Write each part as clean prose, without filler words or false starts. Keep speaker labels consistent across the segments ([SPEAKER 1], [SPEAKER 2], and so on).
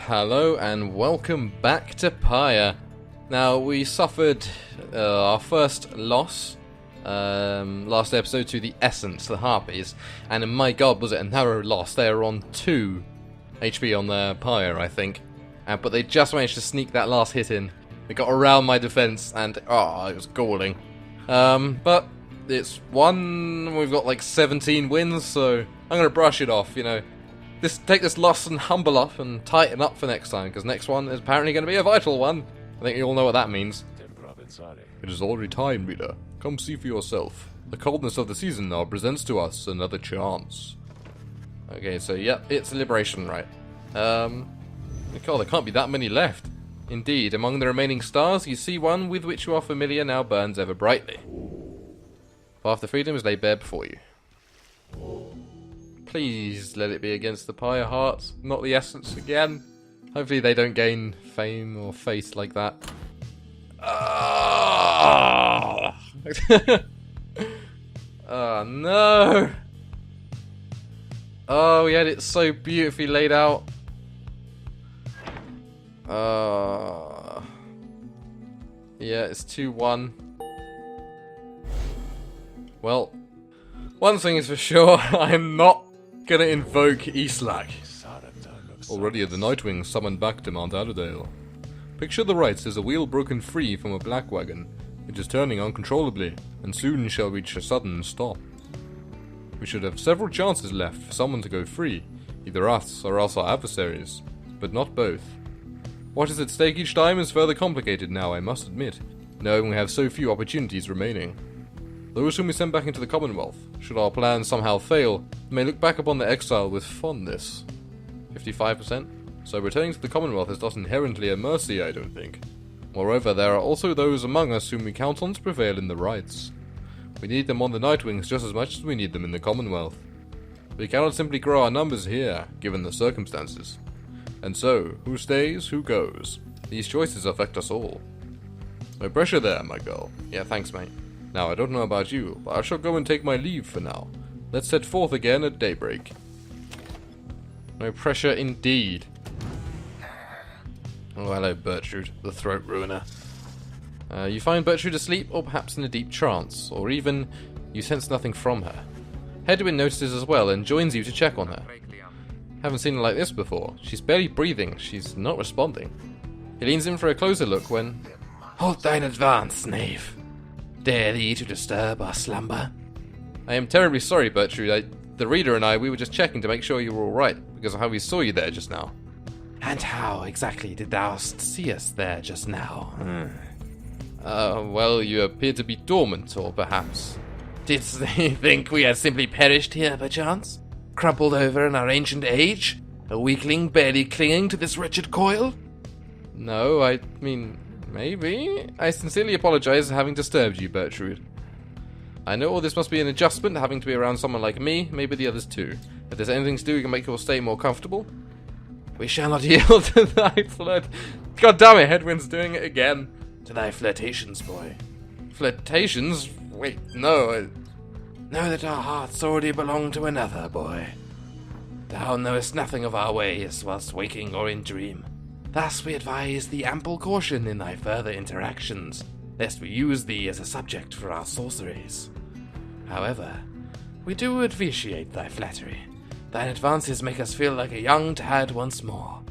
[SPEAKER 1] Hello and welcome back to Pyre. Now, we suffered our first loss last episode to the Essence, the Harpies, and my god was it a narrow loss. They were on 2 HP on their Pyre, I think, but they just managed to sneak that last hit in. They got around my defense and, it was galling. But it's one, we've got like 17 wins, so I'm going to brush it off, you know. Take this loss and humble up and tighten up for next time, because next one is apparently going to be a vital one. I think you all know what that means. It is already time, reader. Come see for yourself. The coldness of the season now presents to us another chance. Okay, so yep, it's Liberation, right. God, there can't be that many left. Indeed, among the remaining stars, you see one with which you are familiar now burns ever brightly. Path to freedom is laid bare before you. Please let it be against the Pyre Hearts, not the Essence again. Hopefully they don't gain fame or face like that. Oh no! Oh, we had it so beautifully laid out. Yeah, it's 2-1. Well, one thing is for sure, I am not gonna invoke Islak. Already the Nightwing summoned back to Mount Allerdale. Picture the rites as a wheel broken free from a black wagon. It is turning uncontrollably, and soon shall reach a sudden stop. We should have several chances left for someone to go free, either us or else our adversaries, but not both. What is at stake each time is further complicated now, I must admit, knowing we have so few opportunities remaining. Those whom we send back into the Commonwealth, should our plans somehow fail, may look back upon their exile with fondness. 55%? So returning to the Commonwealth is not inherently a mercy, I don't think. Moreover, there are also those among us whom we count on to prevail in the rites. We need them on the Nightwings just as much as we need them in the Commonwealth. We cannot simply grow our numbers here, given the circumstances. And so, who stays, who goes? These choices affect us all. No pressure there, my girl. Yeah, thanks, mate. Now, I don't know about you, but I shall go and take my leave for now. Let's set forth again at daybreak. No pressure indeed. Oh, hello, Bertrude, the throat ruiner. You find Bertrude asleep, or perhaps in a deep trance, or even you sense nothing from her. Hedwyn notices as well and joins you to check on her. Haven't seen her like this before. She's barely breathing. She's not responding. He leans in for a closer look when... Halt thine advance, knave. Dare thee to disturb our slumber? I am terribly sorry, Bertrude. The reader and I, we were just checking to make sure you were alright, because of how we saw you there just now. And how exactly did thou see us there just now? Well, you appeared to be dormant, or perhaps... Didst thee think we had simply perished here, perchance? Crumpled over in our ancient age? A weakling barely clinging to this wretched coil? No, I mean, maybe? I sincerely apologize for having disturbed you, Bertrude. I know all this must be an adjustment, having to be around someone like me, maybe the others too. If there's anything to do we can make your stay more comfortable, we shall not yield to thy God damn it, Hedwyn's doing it again. To thy flirtations, boy. Flirtations? Wait, no. Know that our hearts already belong to another, boy. Thou knowest nothing of our ways, whilst waking or in dream. Thus we advise thee ample caution in thy further interactions, lest we use thee as a subject for our sorceries. However, we do appreciate thy flattery. Thine advances make us feel like a young tad once more.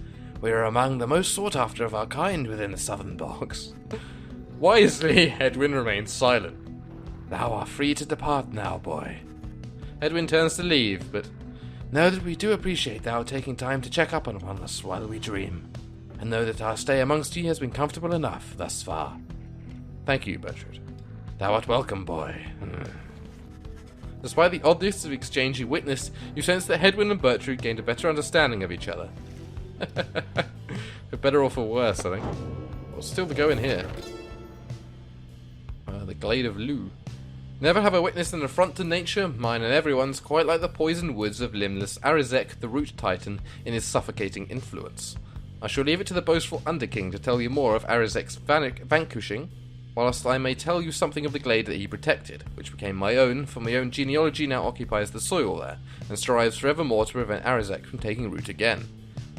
[SPEAKER 1] We are among the most sought after of our kind within the southern bogs. Wisely, Hedwyn remains silent. Thou art free to depart now, boy. Hedwyn turns to leave, but know that we do appreciate thou taking time to check up upon us while we dream, and know that our stay amongst ye has been comfortable enough thus far. Thank you, Bertrude. Thou art welcome, boy. Despite the oddness of the exchange you witnessed, you sense that Hedwyn and Bertrude gained a better understanding of each other. For better or for worse, I think. What's still to go in here? The Glade of Lugh. Never have I witnessed an affront to nature. Mine and everyone's quite like the poisoned woods of limbless Arizek, the root titan, in his suffocating influence. I shall leave it to the boastful Underking to tell you more of Arizek's vanquishing, whilst I may tell you something of the glade that he protected, which became my own, for my own genealogy now occupies the soil there, and strives forevermore to prevent Arizek from taking root again.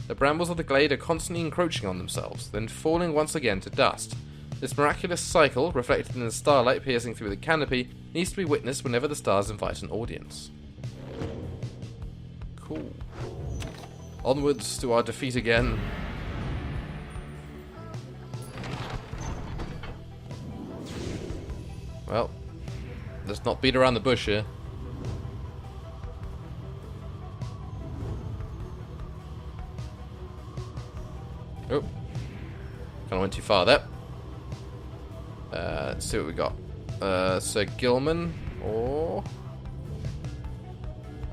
[SPEAKER 1] The brambles of the glade are constantly encroaching on themselves, then falling once again to dust. This miraculous cycle, reflected in the starlight piercing through the canopy, needs to be witnessed whenever the stars invite an audience. Cool. Onwards to our defeat again. Well, let's not beat around the bush here. Oh. Kind of went too far there. Let's see what we got. Sir Gilman or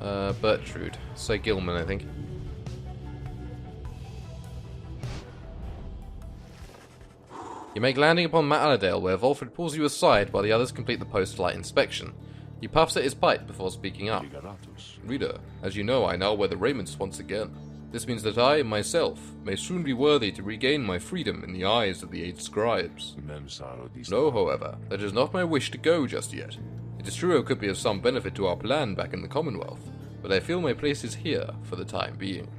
[SPEAKER 1] Bertrude. Sir Gilman, I think. You make landing upon Mount Allerdale, where Volfred pulls you aside while the others complete the post-flight inspection. He puffs at his pipe before speaking up. Reader, as you know, I now wear the raiments once again. This means that I, myself, may soon be worthy to regain my freedom in the eyes of the 8 scribes. No, however, that is not my wish to go just yet. It is true it could be of some benefit to our plan back in the Commonwealth, but I feel my place is here for the time being.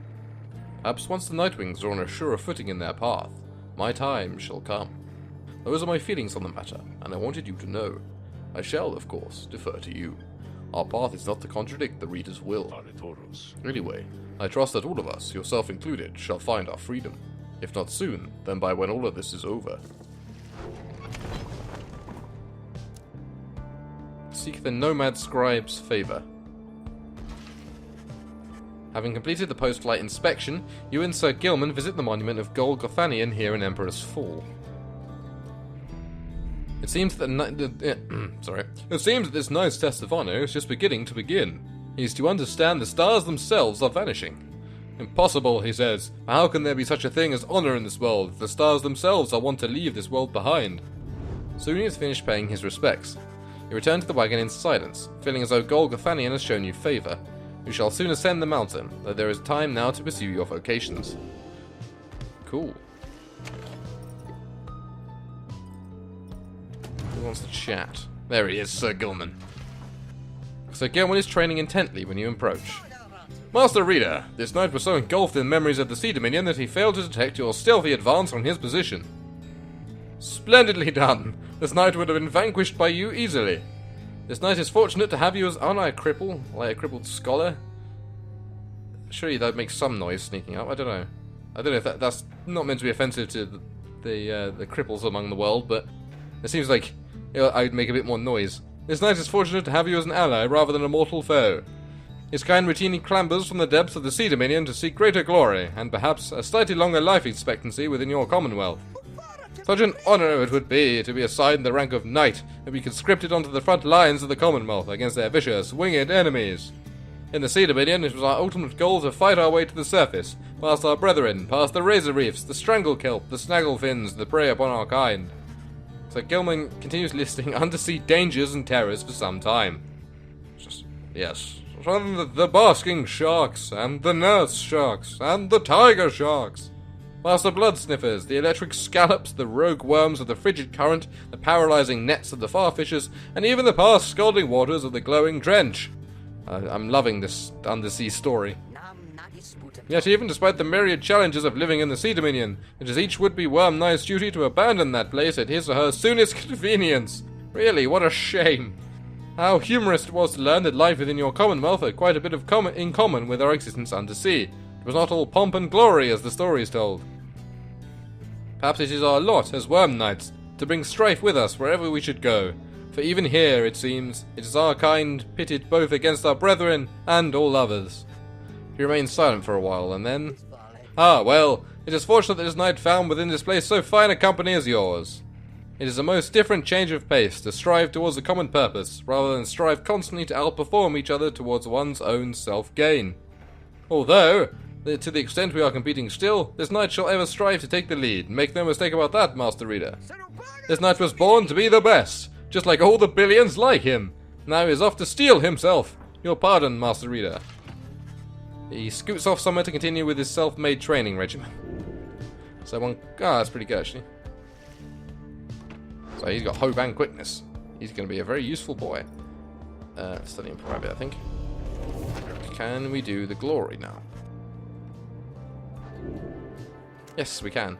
[SPEAKER 1] Perhaps once the Nightwings are on a surer footing in their path, my time shall come. Those are my feelings on the matter, and I wanted you to know. I shall, of course, defer to you. Our path is not to contradict the reader's will. Anyway, I trust that all of us, yourself included, shall find our freedom. If not soon, then by when all of this is over. Seek the Nomad Scribe's favor. Having completed the post-flight inspection, you and Sir Gilman visit the monument of Gol Gothanion here in Emperor's Fall. It seems that this night's test of honor is just beginning to begin. He is to understand the stars themselves are vanishing. Impossible, he says. How can there be such a thing as honor in this world if the stars themselves are wont to leave this world behind? Soon he has finished paying his respects. You return to the wagon in silence, feeling as though Gol Gothanion has shown you favor. You shall soon ascend the mountain, though there is time now to pursue your vocations. Cool. Who wants to chat? There he is, Sir Gilman. Sir Gilman is training intently when you approach. Master Reader, this knight was so engulfed in memories of the Sea Dominion that he failed to detect your stealthy advance on his position. Splendidly done. This knight would have been vanquished by you easily. This knight is fortunate to have you as... Aren't I a cripple? Like a crippled scholar? Surely that makes some noise sneaking up. I don't know. I don't know if that's not meant to be offensive to the cripples among the world, but it seems like I'd make a bit more noise. This knight is fortunate to have you as an ally rather than a mortal foe. His kind routinely clambers from the depths of the Sea Dominion to seek greater glory, and perhaps a slightly longer life expectancy within your Commonwealth. Such an honor it would be to be assigned the rank of knight and be conscripted onto the front lines of the Commonwealth against their vicious, winged enemies. In the Sea Dominion, it was our ultimate goal to fight our way to the surface, past our brethren, past the razor reefs, the strangle kelp, the snaggle fins that prey upon our kind. So Gilman continues listing undersea dangers and terrors for some time. Yes. The basking sharks, and the nurse sharks, and the tiger sharks. Past the blood sniffers, the electric scallops, the rogue worms of the frigid current, the paralyzing nets of the farfishers, and even the past scalding waters of the glowing drench. I'm loving this undersea story. Yet even despite the myriad challenges of living in the Sea Dominion, it is each would-be worm knight's duty to abandon that place at his or her soonest convenience. Really, what a shame. How humorous it was to learn that life within your Commonwealth had quite a bit in common with our existence undersea. It was not all pomp and glory as the story is told. Perhaps it is our lot as worm knights to bring strife with us wherever we should go. For even here, it seems, it is our kind pitted both against our brethren and all others. He remains silent for a while, and then... Ah, well, it is fortunate that this knight found within this place so fine a company as yours. It is a most different change of pace to strive towards a common purpose, rather than strive constantly to outperform each other towards one's own self-gain. Although, to the extent we are competing still, this knight shall ever strive to take the lead. Make no mistake about that, Master Reader. This knight was born to be the best, just like all the billions like him. Now he is off to steal himself. Your pardon, Master Reader. He scoots off somewhere to continue with his self-made training regimen. So that's pretty good, actually. So he's got hope and quickness. He's going to be a very useful boy. Study in private, I think. Can we do the glory now? Yes, we can.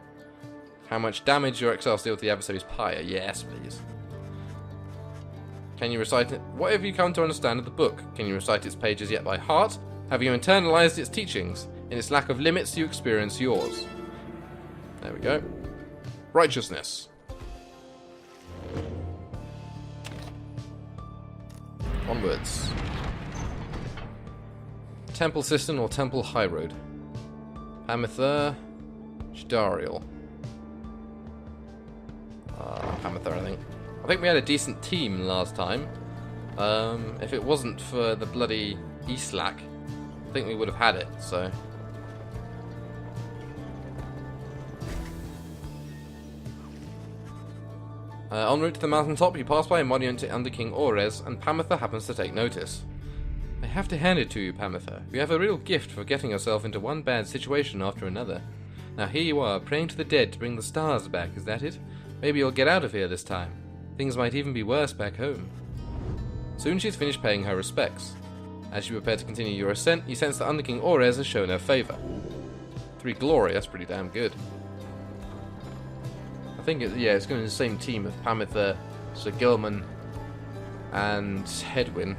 [SPEAKER 1] How much damage your exiles deal to the adversary's Pyre? Yes, please. Can you recite it? What have you come to understand of the book? Can you recite its pages yet by heart? Have you internalized its teachings? In its lack of limits, you experience yours. There we go. Righteousness. Onwards. Temple Cistern or Temple High Road? Hamitha. Jadariel. Hamitha, I think. I think we had a decent team last time. If it wasn't for the bloody Eastlack, I think we would have had it, so... en route to the mountaintop, you pass by a monument to Under King Ores, and Pamitha happens to take notice. I have to hand it to you, Pamitha. You have a real gift for getting yourself into one bad situation after another. Now here you are, praying to the dead to bring the stars back, is that it? Maybe you'll get out of here this time. Things might even be worse back home. Soon she's finished paying her respects. As you prepare to continue your ascent, you sense that Under King Ores has shown her favour. 3 glory, that's pretty damn good. I think it's going to be the same team of Pamitha, Sir Gilman, and Hedwyn.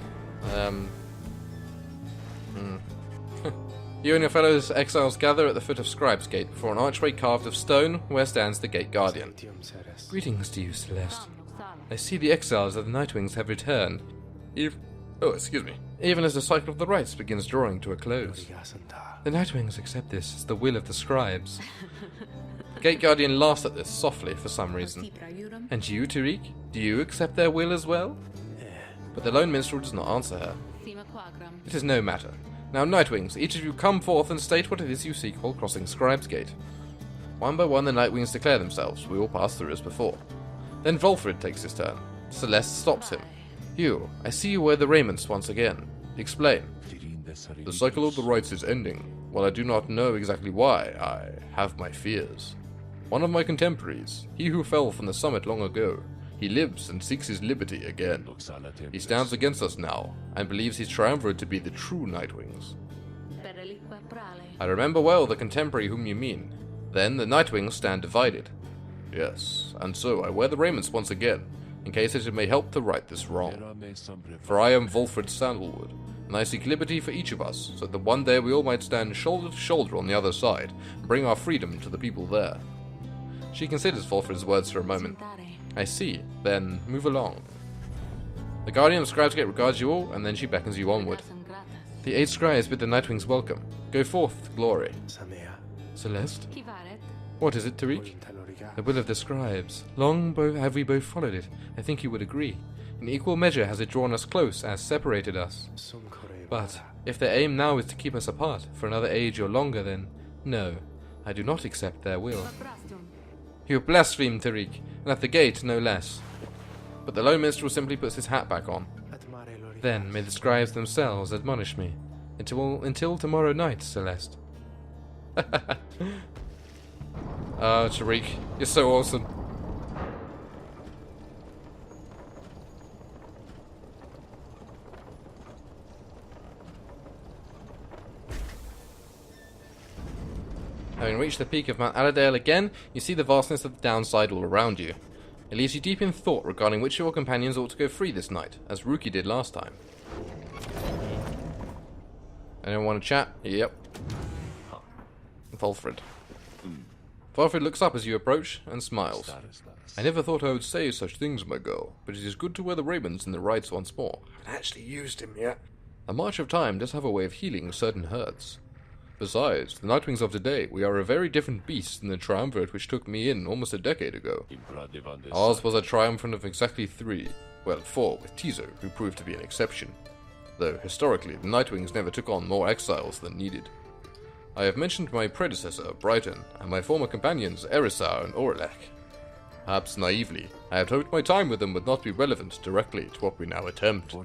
[SPEAKER 1] You and your fellow exiles gather at the foot of Scribe's Gate before an archway carved of stone where stands the Gate Guardian. Greetings to you, Celeste. I see the exiles of the Nightwings have returned. Even as the cycle of the rites begins drawing to a close. The Nightwings accept this as the will of the scribes. The Gate Guardian laughs at this softly for some reason. And you, Tariq? Do you accept their will as well? But the lone minstrel does not answer her. It is no matter. Now, Nightwings, each of you come forth and state what it is you seek while crossing Scribe's Gate. One by one, the Nightwings declare themselves. We will pass through as before. Then Volfred takes his turn. Celeste stops him. You, I see you wear the raiments once again. Explain. The cycle of the rites is ending. While I do not know exactly why, I have my fears. One of my contemporaries, he who fell from the summit long ago, he lives and seeks his liberty again. He stands against us now, and believes his triumvirate to be the true Nightwings. I remember well the contemporary whom you mean. Then the Nightwings stand divided. Yes, and so I wear the raiments once again, in case it may help to right this wrong. For I am Volfred Sandalwood, and I seek liberty for each of us, so that one day we all might stand shoulder to shoulder on the other side, and bring our freedom to the people there. She considers Volfred's words for a moment. I see. Then move along. The Guardian of Scribe's Gate regards you all, and then she beckons you onward. The 8 scribes bid the Nightwings welcome. Go forth with glory. Celeste? What is it, Tariq? The will of the scribes. Long have we both followed it. I think you would agree. In equal measure has it drawn us close, as separated us. But if their aim now is to keep us apart, for another age or longer, then no, I do not accept their will. You blaspheme, Tariq, and at the gate, no less. But the lone minstrel simply puts his hat back on. Then may the scribes themselves admonish me. Until tomorrow night, Celeste. Tariq, you're so awesome. Having reached the peak of Mount Allerdale again, you see the vastness of the downside all around you. It leaves you deep in thought regarding which of your companions ought to go free this night, as Rookie did last time. Anyone want to chat? Yep. Volfred. Volfred looks up as you approach, and smiles. I never thought I would say such things, my girl, but it is good to wear the raiments in the rites once more. I haven't actually used him yet. The march of time does have a way of healing certain hurts. Besides, the Nightwings of today, we are a very different beast than the triumvirate which took me in almost a decade ago. Ours was a triumvirate of exactly 3, well, 4 with Tizo, who proved to be an exception. Though, historically, the Nightwings never took on more exiles than needed. I have mentioned my predecessor, Brighton, and my former companions, Erisar and Orelek. Perhaps naively, I had hoped my time with them would not be relevant directly to what we now attempt.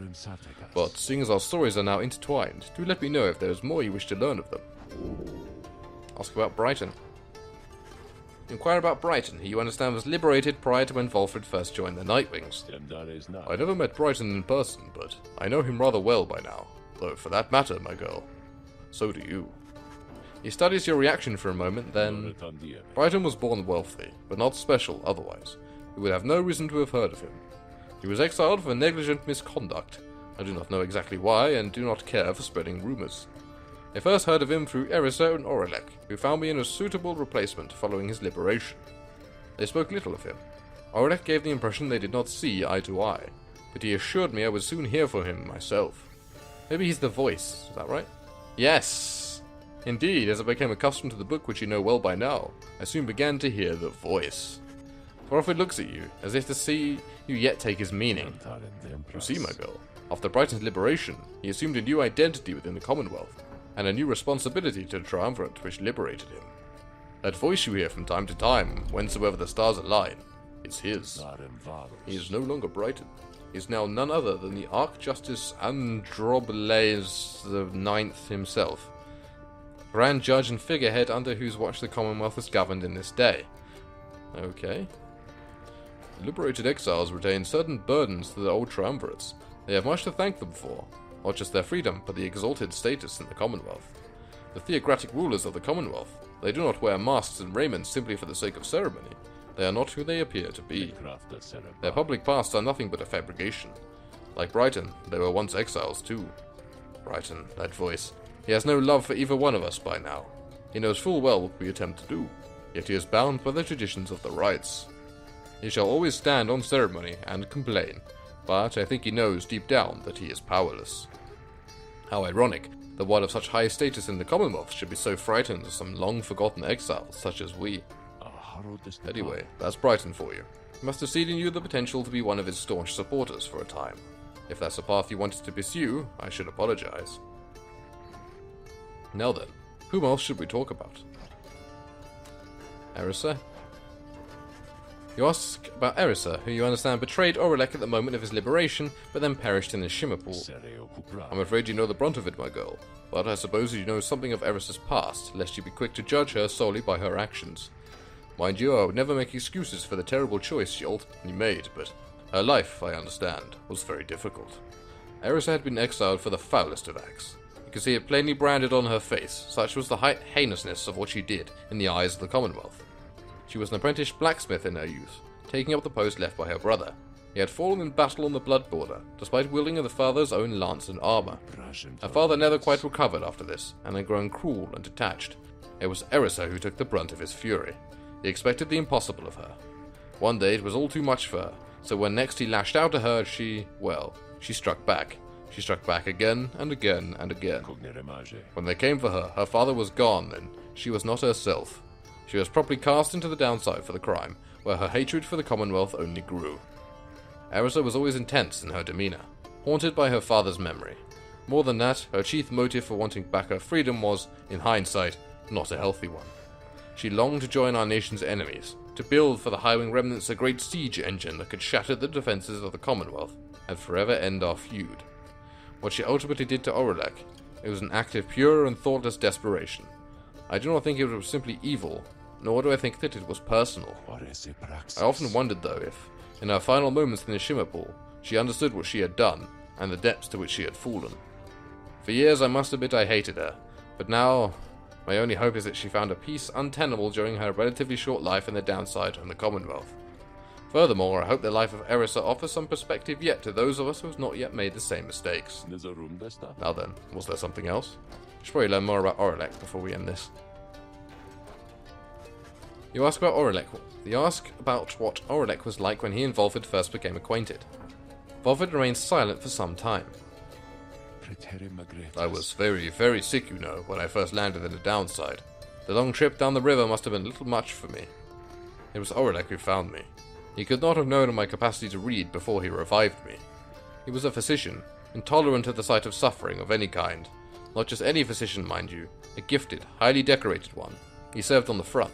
[SPEAKER 1] But seeing as our stories are now intertwined, do let me know if there is more you wish to learn of them. Ask about Brighton. Inquire about Brighton, who you understand was liberated prior to when Volfred first joined the Nightwings. I never met Brighton in person, but I know him rather well by now. Though, for that matter, my girl, so do you. He studies your reaction for a moment, then... Brighton was born wealthy, but not special otherwise. You would have no reason to have heard of him. He was exiled for negligent misconduct. I do not know exactly why, and do not care for spreading rumors. I first heard of him through Erisa and Aurelek, who found me in a suitable replacement following his liberation. They spoke little of him. Aurelek gave the impression they did not see eye to eye, but he assured me I would soon hear from him myself. Maybe he's the voice, is that right? Yes! Indeed, as I became accustomed to the book which you know well by now, I soon began to hear the voice. Thorfinn looks at you, as if to see you yet take his meaning. You see, my girl, after Brighton's liberation, he assumed a new identity within the Commonwealth, and a new responsibility to the Triumvirate which liberated him. That voice you hear from time to time, whensoever the stars align, is his. He is no longer Brighton. He is now none other than the Archjustice Androbales IX himself, Grand Judge and figurehead under whose watch the Commonwealth is governed in this day. Okay. The liberated exiles retain certain burdens to the old triumvirates. They have much to thank them for, not just their freedom, but the exalted status in the Commonwealth. The theocratic rulers of the Commonwealth, they do not wear masks and raiment simply for the sake of ceremony. They are not who they appear to be. Their public pasts are nothing but a fabrication. Like Brighton, they were once exiles too. Brighton, that voice. He has no love for either one of us by now. He knows full well what we attempt to do, yet he is bound by the traditions of the rites. He shall always stand on ceremony and complain, but I think he knows deep down that he is powerless. How ironic that one of such high status in the Commonwealth should be so frightened of some long-forgotten exiles such as we. Anyway, that's Brighton for you. He must have seen in you the potential to be one of his staunch supporters for a time. If that's a path you wanted to pursue, I should apologize. Now then, whom else should we talk about? Erisa? You ask about Erisa, who you understand betrayed Aurelek at the moment of his liberation, but then perished in the Shimmer Pool. I'm afraid you know the brunt of it, my girl, but I suppose you know something of Erisa's past, lest you be quick to judge her solely by her actions. Mind you, I would never make excuses for the terrible choice she ultimately made, but her life, I understand, was very difficult. Erisa had been exiled for the foulest of acts. You could see it plainly branded on her face, such was the heinousness of what she did in the eyes of the Commonwealth. She was an apprentice blacksmith in her youth, taking up the post left by her brother. He had fallen in battle on the blood border, despite wielding the father's own lance and armor. Her father never quite recovered after this, and had grown cruel and detached. It was Erisa who took the brunt of his fury. He expected the impossible of her. One day it was all too much for her, so when next he lashed out at her, she struck back. She struck back again and again and again. When they came for her, her father was gone, and she was not herself. She was promptly cast into the downside for the crime, where her hatred for the Commonwealth only grew. Erisa was always intense in her demeanor, haunted by her father's memory. More than that, her chief motive for wanting back her freedom was, in hindsight, not a healthy one. She longed to join our nation's enemies, to build for the Highwing remnants a great siege engine that could shatter the defenses of the Commonwealth and forever end our feud. What she ultimately did to Aurelek, it was an act of pure and thoughtless desperation. I do not think it was simply evil, nor do I think that it was personal. I often wondered, though, if, in her final moments in the Shimmer Pool, she understood what she had done, and the depths to which she had fallen. For years I must admit I hated her, but now my only hope is that she found a peace untenable during her relatively short life in the downside and the Commonwealth. Furthermore, I hope the life of Erisa offers some perspective yet to those of us who have not yet made the same mistakes. Now then, was there something else? I should probably learn more about Aurelek before we end this. You ask about Aurelek. You ask about what Aurelek was like when he and Volfid first became acquainted. Volfid remained silent for some time. I was very, very sick, you know, when I first landed in the downside. The long trip down the river must have been a little much for me. It was Aurelek who found me. He could not have known of my capacity to read before he revived me. He was a physician, intolerant of the sight of suffering of any kind. Not just any physician, mind you, a gifted, highly decorated one. He served on the front.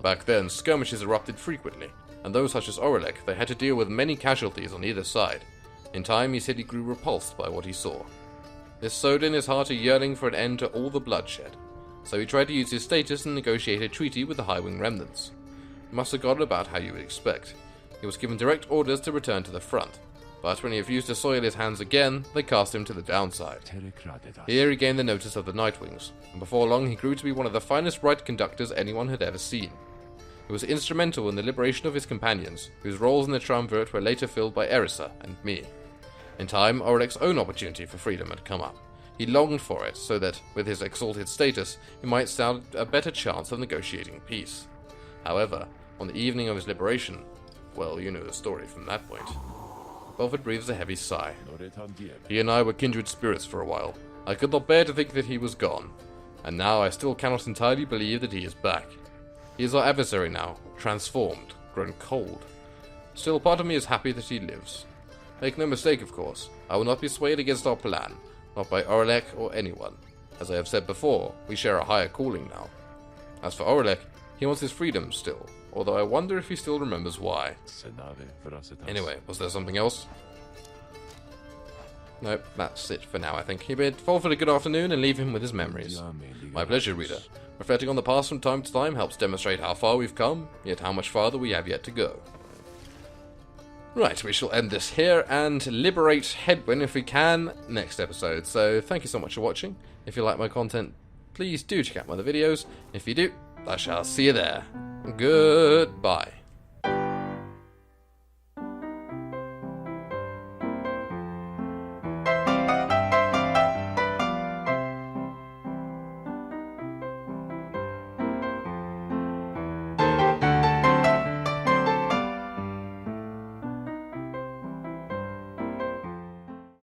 [SPEAKER 1] Back then, skirmishes erupted frequently, and those such as Aurelek, they had to deal with many casualties on either side. In time, he said he grew repulsed by what he saw. This sowed in his heart a yearning for an end to all the bloodshed, so he tried to use his status and negotiate a treaty with the Highwing remnants. It must have gone about how you would expect. He was given direct orders to return to the front. but when he refused to soil his hands again, they cast him to the downside. Here he gained the notice of the Nightwings, and before long he grew to be one of the finest rite conductors anyone had ever seen. He was instrumental in the liberation of his companions, whose roles in the triumvirate were later filled by Erisa and me. In time, Orlek's own opportunity for freedom had come up. He longed for it, so that, with his exalted status, he might stand a better chance of negotiating peace. However, on the evening of his liberation, well, you know the story from that point. Belford breathes a heavy sigh. He and I were kindred spirits for a while. I could not bear to think that he was gone, and now I still cannot entirely believe that he is back. He is our adversary now, transformed, grown cold. Still, part of me is happy that he lives. Make no mistake, of course, I will not be swayed against our plan, not by Orlek or anyone. As I have said before, we share a higher calling now. As for Orlek, he wants his freedom still, although I wonder if he still remembers why. Anyway, was there something else? Nope, that's it for now, I think. He bid Fulford a good afternoon and leave him with his memories. My pleasure, reader. Reflecting on the past from time to time helps demonstrate how far we've come, yet how much farther we have yet to go. Right, we shall end this here and liberate Hedwyn if we can next episode. So thank you so much for watching. If you like my content, please do check out my other videos. If you do, I shall see you there. Goodbye.